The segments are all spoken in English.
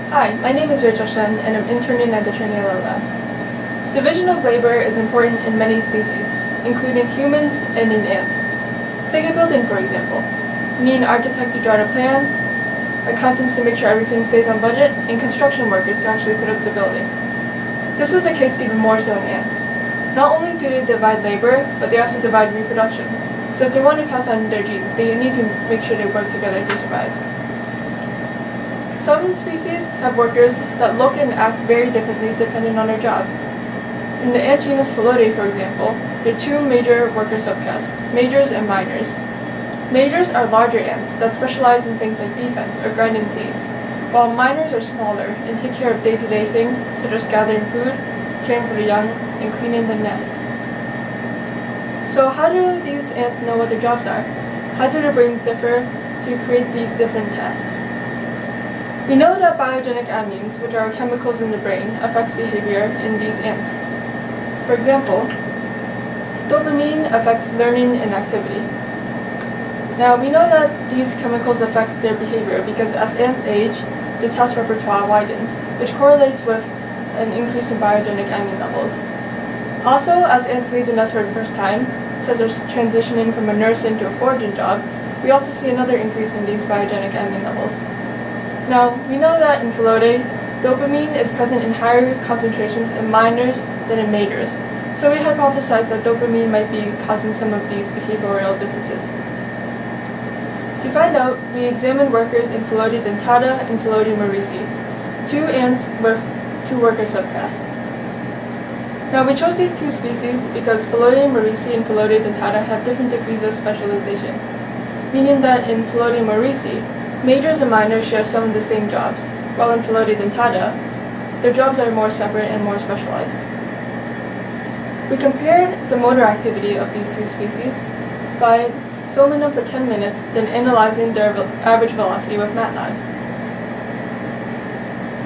Hi, my name is Rachel Shen, and I'm interning at the Trinidad Lab. Division of labor is important in many species, including humans and in ants. Take a building, for example. You need an architect to draw the plans, accountants to make sure everything stays on budget, and construction workers to actually put up the building. This is the case even more so in ants. Not only do they divide labor, but they also divide reproduction. So if they want to pass on their genes, they need to make sure they work together to survive. Some species have workers that look and act very differently depending on their job. In the ant genus Phyllodes, for example, there are two major worker subclasses, majors and minors. Majors are larger ants that specialize in things like defense or grinding seeds, while minors are smaller and take care of day-to-day things such as gathering food, caring for the young, and cleaning the nest. So how do these ants know what their jobs are? How do their brains differ to create these different tasks? We know that biogenic amines, which are chemicals in the brain, affects behavior in these ants. For example, dopamine affects learning and activity. Now, we know that these chemicals affect their behavior because as ants age, the task repertoire widens, which correlates with an increase in biogenic amine levels. Also, as ants leave the nest for the first time, such as transitioning from a nurse into a foraging job, we also see another increase in these biogenic amine levels. Now, we know that in Phyllodes, dopamine is present in higher concentrations in minors than in majors, so we hypothesize that dopamine might be causing some of these behavioral differences. To find out, we examined workers in Phyllodes dentata and Phyllodes morrisi, two ants with two worker subclasses. Now, we chose these two species because Phyllodes morrisi and Phyllodes dentata have different degrees of specialization, meaning that in Phyllodes morrisi, majors and minors share some of the same jobs, while in Phyllodes dentata, their jobs are more separate and more specialized. We compared the motor activity of these two species by filming them for 10 minutes, then analyzing their average velocity with MATLAB.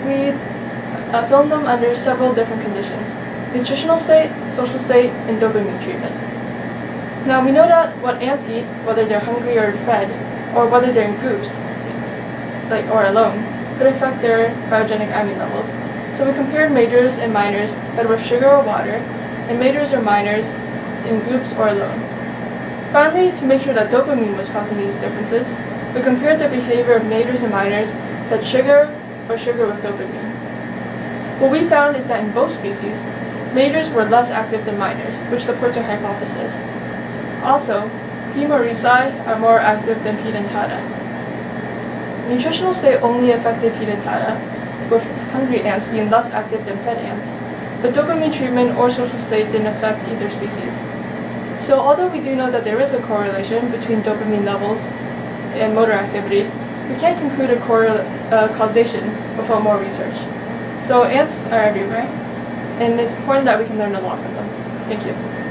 We filmed them under several different conditions: nutritional state, social state, and dopamine treatment. Now, we know that what ants eat, whether they're hungry or fed, or whether they're in groups, or alone, could affect their biogenic amine levels. So we compared majors and minors fed with sugar or water, and majors or minors in groups or alone. Finally, to make sure that dopamine was causing these differences, we compared the behavior of majors and minors fed sugar or sugar with dopamine. What we found is that in both species, majors were less active than minors, which supports our hypothesis. Also, P. morrisi are more active than P. dentata. Nutritional state only affected P. dentata, with hungry ants being less active than fed ants, but dopamine treatment or social state didn't affect either species. So although we do know that there is a correlation between dopamine levels and motor activity, we can't conclude a causation without more research. So ants are everywhere, and it's important that we can learn a lot from them. Thank you.